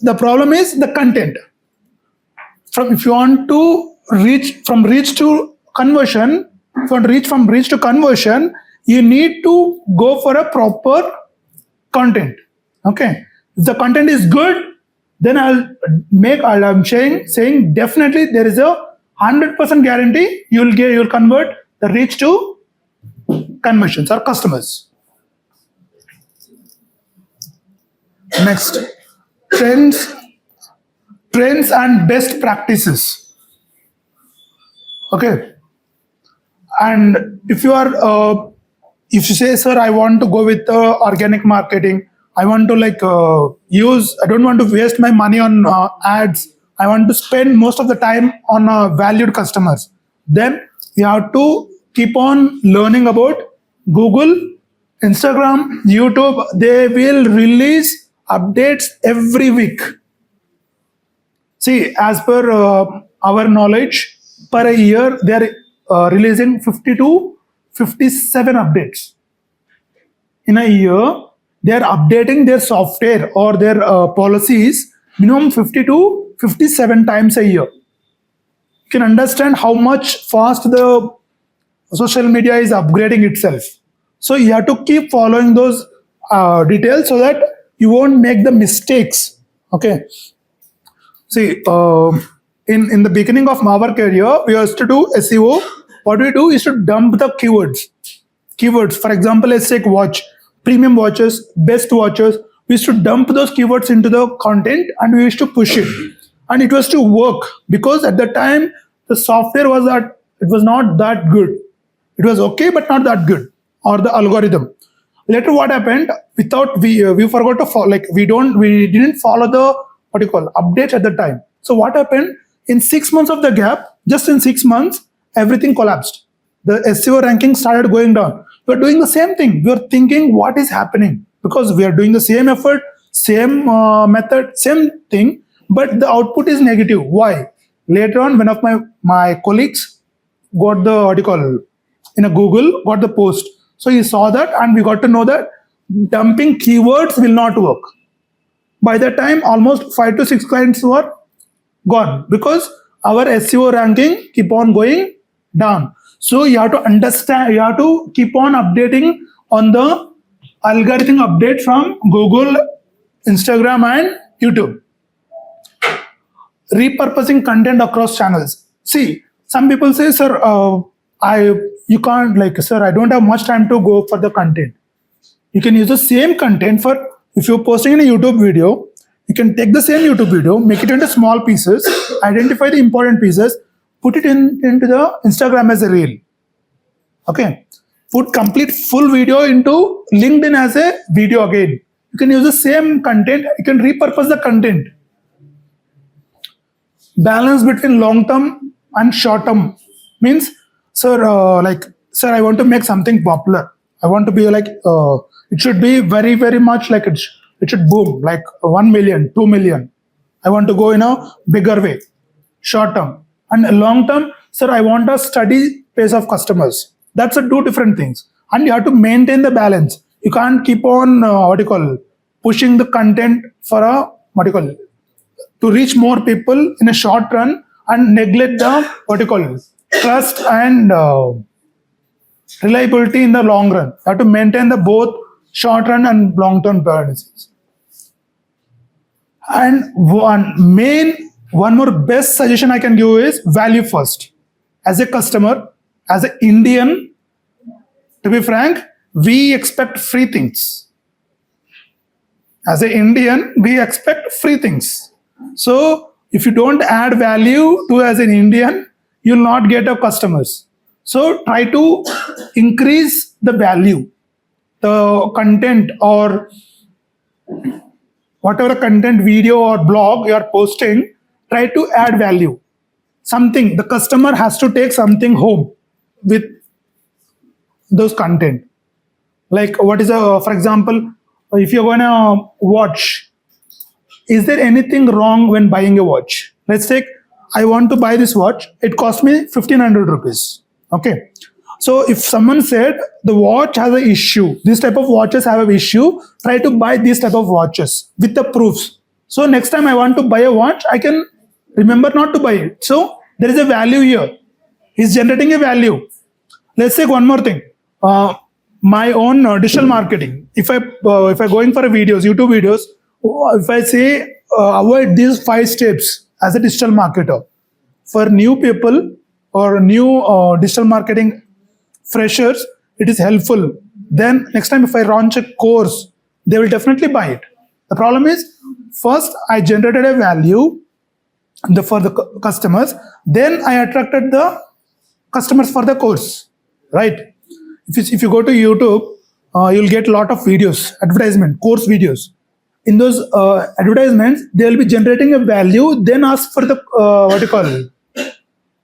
the problem is the content. If you want to reach from reach to conversion, from reach to conversion, you need to go for a proper content. Okay, if the content is good, then I'm saying definitely there is a 100% guarantee you'll convert the reach to conversions or customers. Next, trends and best practices. Okay, and if you say, sir, I want to go with organic marketing. I want to I don't want to waste my money on ads. I want to spend most of the time on valued customers. Then you have to keep on learning about Google, Instagram, YouTube. They will release updates every week. See, as per our knowledge, per a year they are releasing 50 to 57 updates. In a year, they are updating their software or their policies minimum 50 to 57 times a year. You can understand how much fast the social media is upgrading itself. So you have to keep following those details so that you won't make the mistakes. Okay. See, in the beginning of our career, we used to do SEO. What we do is to dump the keywords. For example, let's take watch, premium watches, best watches. We used to dump those keywords into the content and we used to push it. And it was to work because at the time the software was not that good. It was okay, but not that good, or the algorithm. Later, what happened? We forgot to follow. We didn't follow the updates at the time. So what happened? In 6 months of the gap, just in 6 months, everything collapsed. The SEO ranking started going down. We're doing the same thing. We're thinking, what is happening? Because we are doing the same effort, same method, same thing, but the output is negative. Why? Later on, one of my colleagues got the article in a Google, got the post. So he saw that, and we got to know that dumping keywords will not work. By that time, almost 5 to 6 clients were gone because our SEO ranking keep on going down. So you have to understand, you have to keep on updating on the algorithm update from Google, Instagram, and YouTube. Repurposing content across channels. See, some people say, sir, you can't, like, sir, I don't have much time to go for the content. You can use the same content for, if you're posting in a YouTube video, you can take the same YouTube video, make it into small pieces, identify the important pieces, put it into the Instagram as a reel. Okay. Put complete full video into LinkedIn as a video again. You can use the same content, you can repurpose the content. Balance between long term and short term means, sir, sir, I want to make something popular. I want to be like, it should be very, very much like it should boom, like 1 million, 2 million. I want to go in a bigger way, short term. And long term, sir, I want a steady pace of customers. That's a two different things. And you have to maintain the balance. You can't keep on, pushing the content for to reach more people in a short run and neglect the, trust and reliability in the long run. You have to maintain the both short run and long term balances. And one more best suggestion I can give is value first. As a customer, as an Indian, to be frank, we expect free things. As an Indian, we expect free things. So if you don't add value to as an Indian, you'll not get a customers. So try to increase the value, the content or whatever content, video or blog you are posting, try to add value. Something, the customer has to take something home with those content. Like what is for example, if you're gonna watch, is there anything wrong when buying a watch? Let's take, I want to buy this watch. It cost me 1500 rupees. Okay. So if someone said the watch has an issue, this type of watches have an issue, try to buy these type of watches with the proofs. So next time I want to buy a watch, I can remember not to buy it. So there is a value here. He's generating a value. Let's take one more thing. My own digital marketing. If I going for a videos, YouTube videos, if I say avoid these 5 steps as a digital marketer for new people or new digital marketing freshers, it is helpful. Then next time if I launch a course, they will definitely buy it. The problem is, first I generated a value for the customers, then I attracted the customers for the course, right? If you go to YouTube, you'll get a lot of videos, advertisement, course videos. In those advertisements, they will be generating a value, then ask for the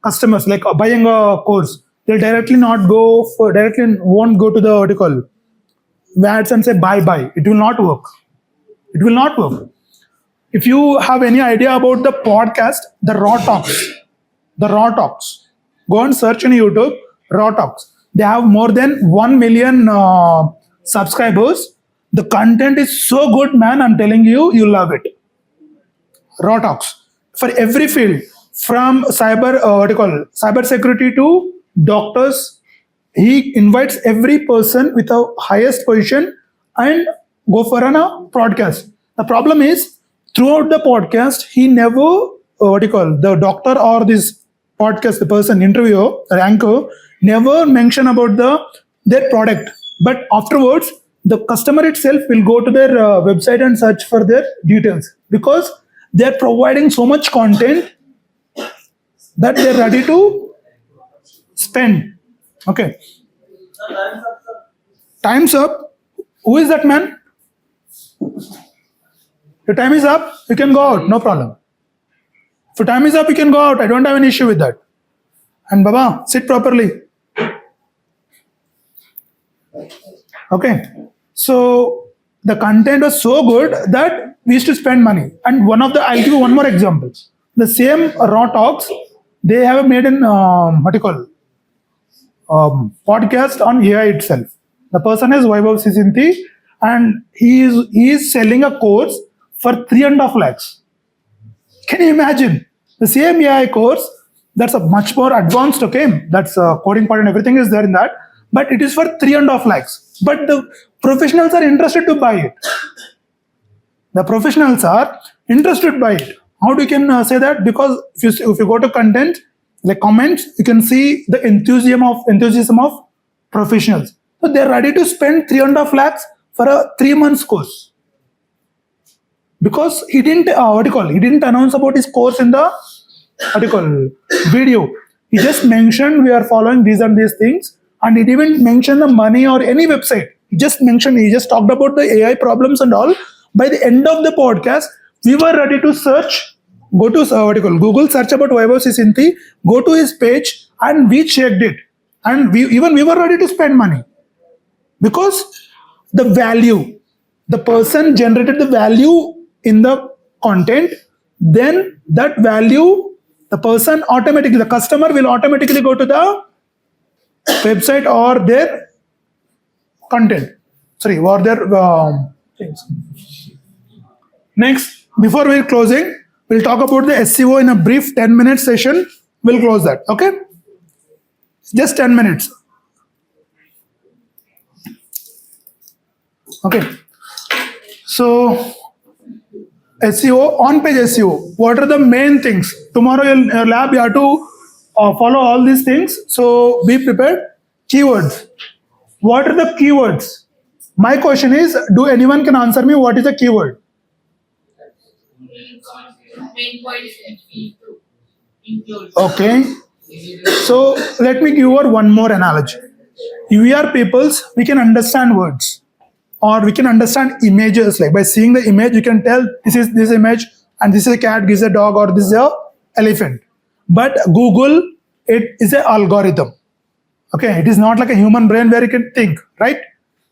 customers, like buying a course. They'll directly won't go to the ads and say buy. It will not work. It will not work. If you have any idea about the podcast, the Raw Talks, go and search on YouTube, Raw Talks. They have more than 1 million subscribers. The content is so good, man. I'm telling you, you love it. Raw Talks for every field, from cyber security to doctors. He invites every person with a highest position and go for a podcast. The problem is, throughout the podcast, he never the doctor or this podcast, the person interviewer or anchor, never mention about their product. But afterwards, the customer itself will go to their website and search for their details, because they're providing so much content that they're ready to spend. Okay. Time's up. Who is that man? Your time is up. You can go out. No problem. If time is up, you can go out. I don't have an issue with that. And Baba, sit properly. Okay. So the content was so good that we used to spend money. And I'll give you one more example. The same raw talks, they have made an podcast on AI itself. The person is Vaibhav Sisinthi, and he is selling a course for 3.5 lakhs. Can you imagine? The same AI course, that's a much more advanced, okay? That's coding part and everything is there in that, but it is for 3.5 lakhs. But the professionals are interested to buy it. The professionals are interested to buy it. How do you can say that? Because if you go to content, like comments, you can see the enthusiasm of professionals. So they're ready to spend 3.5 lakhs for a 3 months course. Because he didn't he didn't announce about his course in the video. He just mentioned we are following these and these things, and he didn't mention the money or any website. He just talked about the AI problems and all. By the end of the podcast, we were ready to search, go to Google, search about Vaibhav Sisinthi, go to his page, and we checked it. And we were ready to spend money. Because the value, the person generated the value in the content, then that value, the customer will automatically go to the website or their content. Or their things. Next, before we're closing, we'll talk about the SEO in a brief 10-minute session. We'll close that, okay? Just 10 minutes. Okay. So, SEO, on-page SEO. What are the main things? Tomorrow in your lab, you have to follow all these things. So, be prepared. Keywords. What are the keywords? My question is, do anyone can answer me what is a keyword? Main points that we to include. Okay. So, let me give you one more analogy. We are peoples, we can understand words. Or we can understand images. Like by seeing the image, you can tell this is this image, and this is a cat, this is a dog, or this is a elephant. But Google, it is an algorithm. Okay, it is not like a human brain where you can think, right?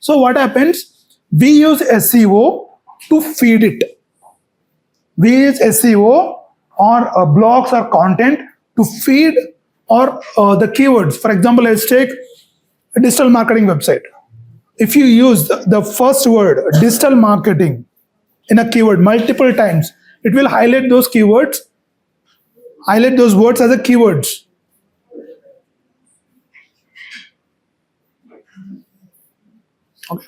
So what happens? We use SEO to feed it. We use SEO or blogs or content to feed or the keywords. For example, let's take a digital marketing website. If you use the first word, digital marketing, in a keyword multiple times, it will highlight those keywords, highlight those words as a keywords. Okay.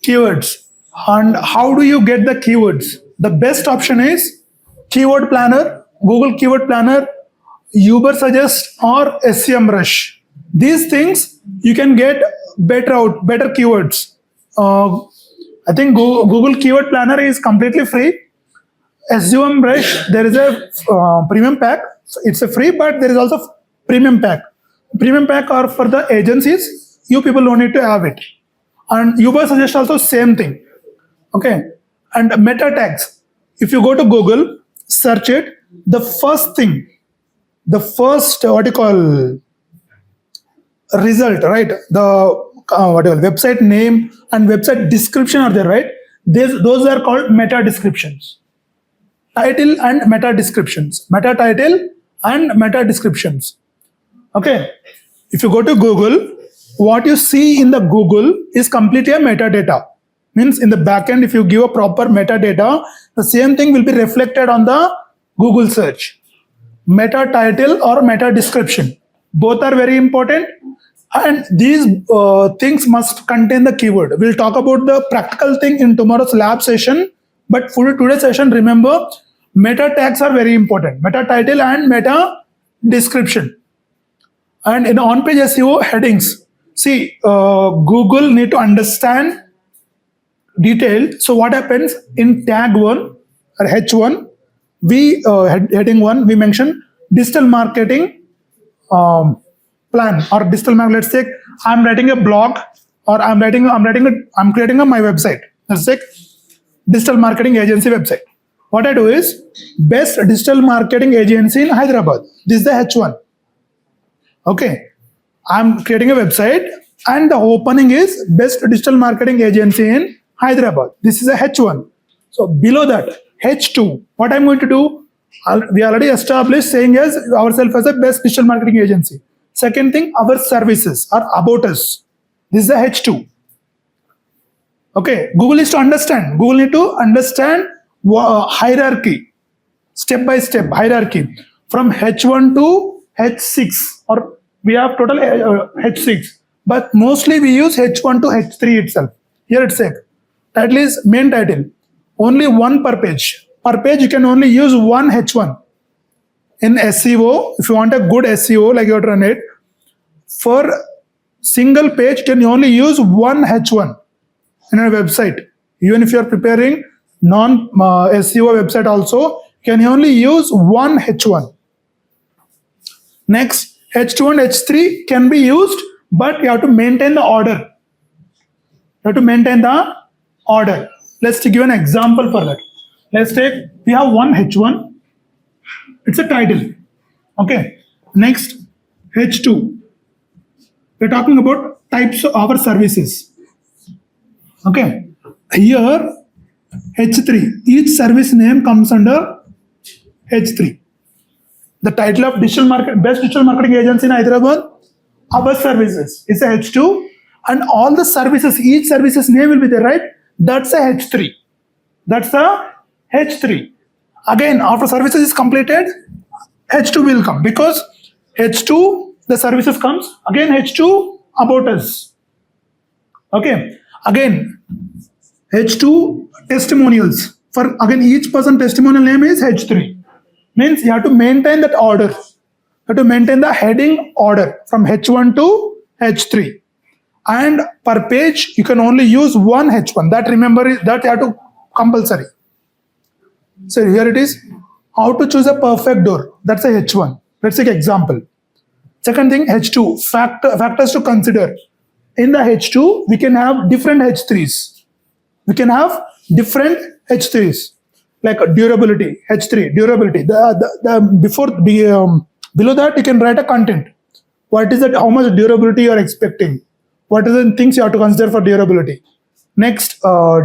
Keywords. And how do you get the keywords? The best option is Keyword Planner, Google Keyword Planner, Uber Suggest, or SEMrush. These things you can get better keywords. I think Google Keyword Planner is completely free. SEMrush, there is a premium pack. It's a free, but there is also premium pack. Premium pack are for the agencies. You people don't need to have it. And Uber Suggest also same thing. Okay. And meta tags. If you go to Google, search it. The first result, right? The website name and website description are there, right? Those are called meta descriptions. Title and meta descriptions. Meta title and meta descriptions. Okay. If you go to Google, what you see in the Google is completely a metadata. Means in the backend, if you give a proper metadata, the same thing will be reflected on the Google search. Meta title or meta description. Both are very important. And these things must contain the keyword. We'll talk about the practical thing in tomorrow's lab session. But for today's session, remember, meta tags are very important. Meta title and meta description. And in on-page SEO, headings. See, Google need to understand detail. So what happens in tag 1 or H1, heading 1, we mention digital marketing plan or digital marketing. Let's take, I'm writing a blog, or I'm creating my website. Let's take digital marketing agency website. What I do is best digital marketing agency in Hyderabad. This is the H1. Okay, I'm creating a website and the opening is best digital marketing agency in Hyderabad. This is a H1. So below that, H2, what I'm going to do, we already established saying as ourselves as a best digital marketing agency. Second thing, our services are about us. This is the H2. Okay, Google is to understand. Google need to understand hierarchy, step by step hierarchy from H1 to H6, or we have total H6, but mostly we use H1 to H3 itself. Here it's a title is main title, only one per page. Per page you can only use one H1. In SEO, if you want a good SEO like you have to run it, for single page you can only use one H1 in a website. Even if you are preparing non-SEO website also, you can only use one H1. Next, H2 and H3 can be used, but you have to maintain the order. You have to maintain the order. Let's give an example for that. Let's take, we have one H1. It's a title. Okay. Next, H2. We're talking about types of our services. Okay. Here, H3. Each service name comes under H3. The title of best digital marketing agency in Hyderabad, our services, is a H2, and all the services, each service's name will be there, right? That's a H3. That's a H3. Again, after services is completed, H2 will come, because H2, the services comes, again H2 about us. Okay. Again, H2 testimonials. For again, each person testimonial name is H3. Means you have to maintain that order. You have to maintain the heading order from H1 to H3. And per page, you can only use one H1. That remember, that you have to compulsory. So here it is. How to choose a perfect door. That's a H1. Let's take example. Second thing, H2. Factors to consider. In the H2, we can have different H3s. We can have different H3s. Like durability, H3, durability. Below that, you can write a content. What is it? How much durability you are expecting? What are the things you have to consider for durability? Next,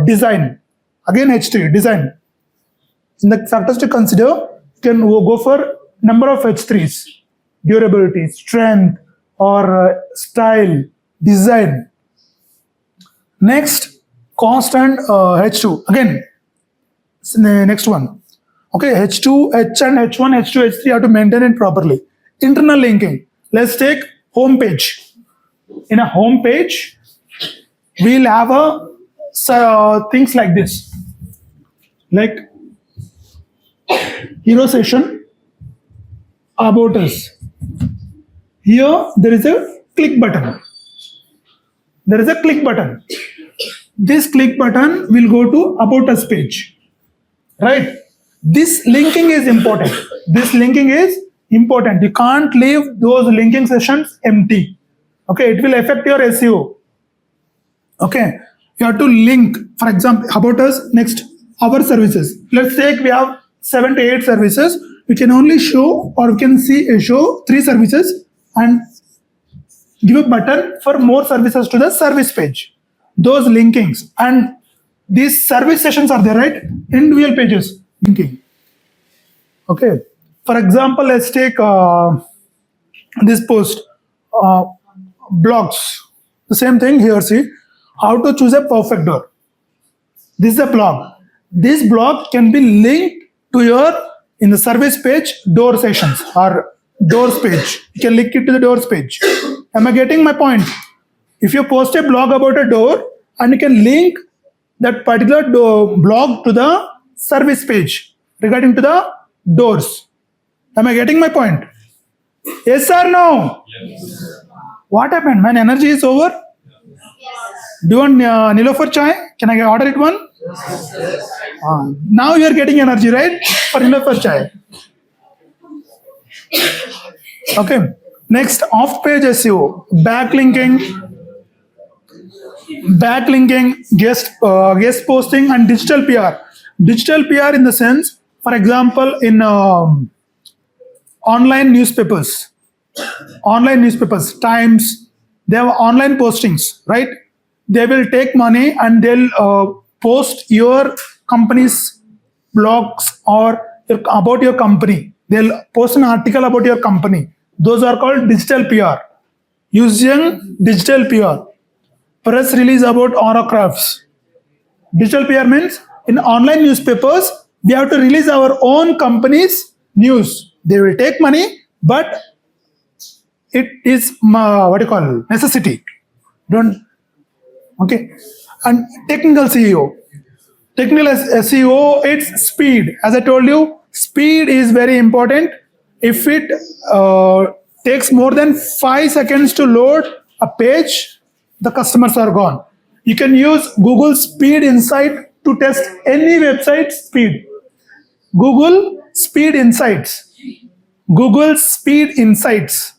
design. Again, H3, design. In the factors to consider, you can go for number of H3s. Durability, strength, or style, design. Next, cost and H2. Again, next one. Okay, H2, H and H1, H2, H3 you have to maintain it properly. Internal linking. Let's take home page. In a home page, we'll have things like this. Like hero session, about us. Here there is a click button. There is a click button. This click button will go to about us page. Right? This linking is important. This linking is important. You can't leave those linking sessions empty. Okay, it will affect your SEO. Okay, you have to link, for example, about us, next, our services. Let's take we have 7 to 8 services. We can only show, or we can show 3 services and give a button for more services to the service page. Those linkings and these service sessions are there, right? Individual pages linking. Okay. For example, let's take this post, blogs. The same thing here. See how to choose a perfect door. This is a blog. This blog can be linked to your in the service page door sessions or doors page. You can link it to the doors page. Am I getting my point? If you post a blog about a door and you can link that particular blog to the service page regarding to the doors. Am I getting my point? Yes or no? Yes. What happened? My energy is over? Yes. Do you want Nilofer chai? Can I order it one? Yes. Now you are getting energy, right? For Nilofer chai. Okay. Next, off-page SEO, backlinking, guest posting, and digital PR. Digital PR in the sense, for example, in online newspapers, Times, they have online postings, right? They will take money and they'll post your company's blogs or about your company. They'll post an article about your company. Those are called digital PR. Using digital PR, press release about autographs. Digital PR means in online newspapers, we have to release our own company's news. They will take money, but it is what do you call necessity. Don't okay. And technical SEO. Technical SEO, it's speed. As I told you, speed is very important. If it takes more than 5 seconds to load a page, the customers are gone. You can use Google Speed Insight to test any website speed. Google Speed Insights. Google Speed Insights.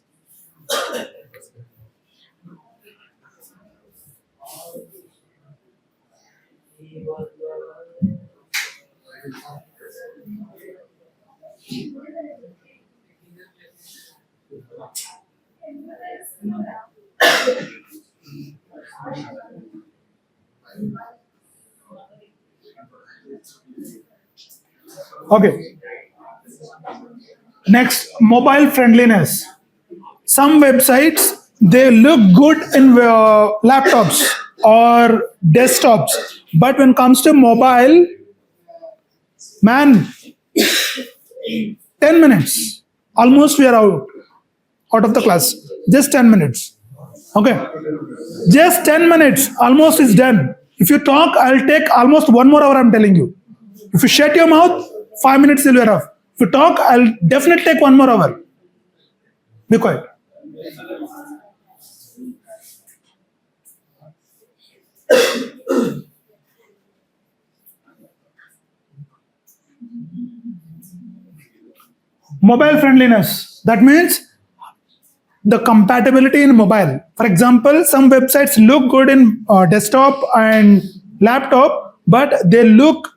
Okay. Next, mobile friendliness. Some websites, they look good in laptops or desktops, but when it comes to mobile, man, 10 minutes, almost we are out of the class. Just 10 minutes. Okay. Just 10 minutes, almost is done. If you talk, I'll take almost 1 more hour, I'm telling you. If you shut your mouth, 5 minutes will wear off. If you talk, I'll definitely take 1 more hour. Be quiet. Mobile friendliness. That means the compatibility in mobile. For example, some websites look good in desktop and laptop, but they look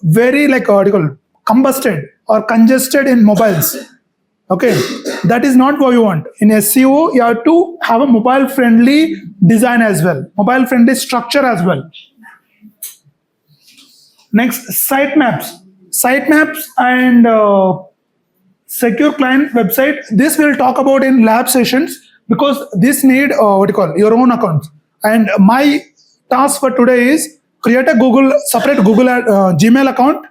very like combusted or congested in mobiles. Okay, that is not what you want. In SEO, you have to have a mobile friendly design as well, mobile friendly structure as well. Next, sitemaps and secure client website. This we'll talk about in lab sessions because this need your own account. And my task for today is create a separate Google Gmail account.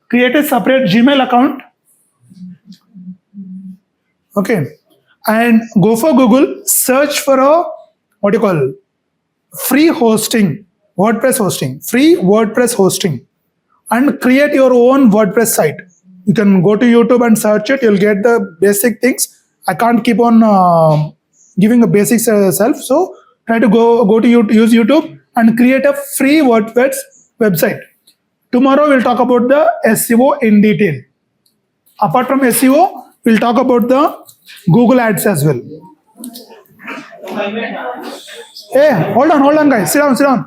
Create a separate Gmail account. Okay, and go for Google, search for a free hosting, WordPress hosting, free WordPress hosting, and create your own WordPress site. You can go to YouTube and search it. You'll get the basic things. I can't keep on giving a basics self. So try to go to use YouTube and create a free WordPress website. Tomorrow we'll talk about the SEO in detail. Apart from SEO, we'll talk about the Google Ads as well. Hey, hold on, guys. Sit down.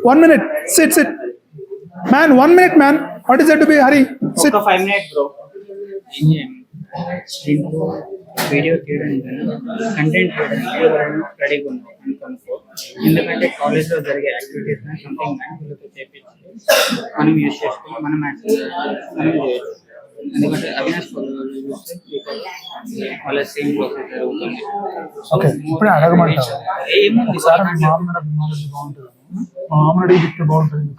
1 minute. Sit. Man, 1 minute, man. What is there to be hurry? Sit. 5 minutes, bro. Video తీయడానికి content చేయడానికి రెడీగా ఉన్నాం అనుకో. ఎందుకంటే కాలేజ్లో జరిగే activities something వీళ్ళతో చేపించి మనం యూజ్ చేసుకుని మనం చేయొచ్చు. ఎందుకంటే అవినాష్ చూస్తే వాళ్ళ సేమ్ ప్రాసెస్ జరుగుతుంది. ఓకే, ఇప్పుడే అడగమంటారు. ఏముంది మామూలు చెప్తే బాగుంటుంది.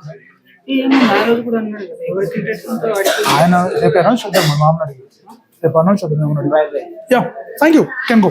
ఏముంది ఆ రోజు కూడా అన్నాడు కదా, ఎవరికి ఇంట్రెస్ట్ ఉందో వాడికి. ఆయన రేపు అనౌన్స్ చేద్దాం, మామూలు అడిగి రేపు అనౌన్స్ చేద్దాం. Yeah, thank you, can go.